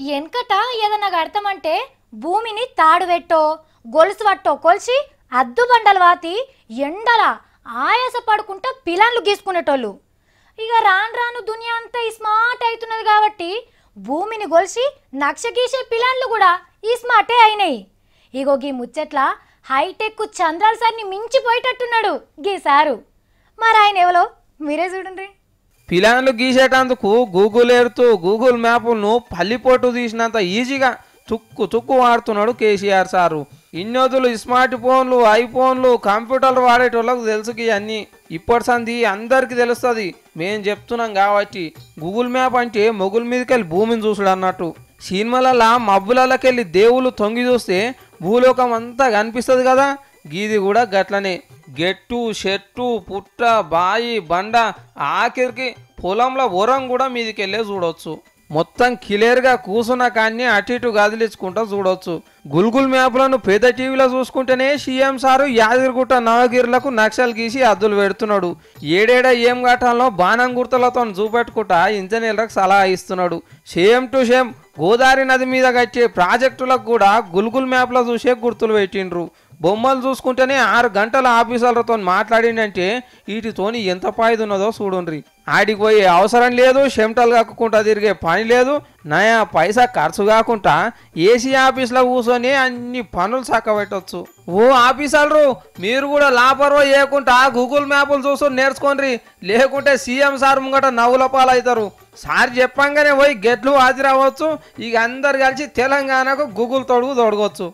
వెనకట ఏదన్నా కడతామంటే భూమిని తాడు పెట్టో గొలుసు పట్టో కొలిచి అద్దు బండలు వాతి ఎండల ఆయాస పడుకుంటా పిలాన్లు గీసుకునేటోళ్ళు. ఇక రాను రాను దునియా అంతా ఈ స్మార్ట్ అవుతున్నది కాబట్టి భూమిని గొలిచి నక్ష గీసే పిలాన్లు కూడా ఈ స్మార్టే అయినాయి. ఇగో గీ ముచ్చట్ల హైటెక్ చంద్రాల సార్ని మించిపోయేటట్టున్నాడు గీ సారు. మరి ఆయన ఎవరో మీరే చూడండి. పిలాన్లు గీసేటందుకు గూగుల్ ఎర్త్ గూగుల్ మ్యాప్ను పల్లిపోటు తీసినంత ఈజీగా చుక్కు వాడుతున్నాడు కేసీఆర్ సారు. ఇన్నోదులు స్మార్ట్ ఫోన్లు ఐఫోన్లు కంప్యూటర్లు వాడేటోళ్ళకు తెలుసు ఇవన్నీ. ఇప్పటి సంది అందరికీ తెలుస్తుంది. మేము చెప్తున్నాం కాబట్టి గూగుల్ మ్యాప్ అంటే మొగుల మీదకెళ్ళి భూమిని చూసుడు అన్నట్టు. సినిమాలలో మబ్బులకెళ్ళి దేవుళ్ళు తొంగి చూస్తే భూలోకం అంతా కనిపిస్తుంది కదా, గీది కూడా గట్లనే. గెట్టు చెట్టు పుట్ట బాయి బండ ఆఖరికి పొలంలో ఒరం కూడా మీదికెళ్ళే చూడవచ్చు. మొత్తం క్లియర్గా కూసున్న కానీ అటు ఇటు కదిలించుకుంటూ చూడవచ్చు. గుల్గుల్ మ్యాప్లను పెద్ద టీవీలో చూసుకుంటేనే సీఎం సారు యాదగిరిగుట్ట నవగిరులకు నక్షలు గీసి అద్దులు పెడుతున్నాడు. ఏడేడ ఏం ఘటాల్లో బాణం గుర్తులతో చూపెట్టుకుంటా ఇంజనీర్లకు సలహా ఇస్తున్నాడు. సేమ్ టు సేమ్ గోదావరి నది మీద కట్టే ప్రాజెక్టులకు కూడా గుల్గుల్ మ్యాప్లో చూసే గుర్తులు పెట్టిండ్రు. బొమ్మలు చూసుకుంటేనే 6 గంటల ఆఫీసర్లతో మాట్లాడిందంటే వీటితోని ఎంత పాయిది ఉన్నదో చూడుండ్రి. ఆడికి పోయే అవసరం లేదు, చెమటలు కక్కుకుంటా తిరిగే పని లేదు, నయా పైసా ఖర్చు కాకుండా ఏసీ ఆఫీస్లో కూర్చొని అన్ని పనులు చక్కబెట్టవచ్చు. ఓ ఆఫీసర్లు మీరు కూడా లాపర్వా చేయకుండా గూగుల్ మ్యాప్లు చూసి నేర్చుకోండి, లేకుంటే సీఎం సార్ ముంగట నవ్వుల పాలవుతారు. సార్ చెప్పంగానే పోయి గెట్లు హాజరవ్వచ్చు. ఇక అందరు కలిసి తెలంగాణకు గూగుల్ తొడుగు తొడగవచ్చు.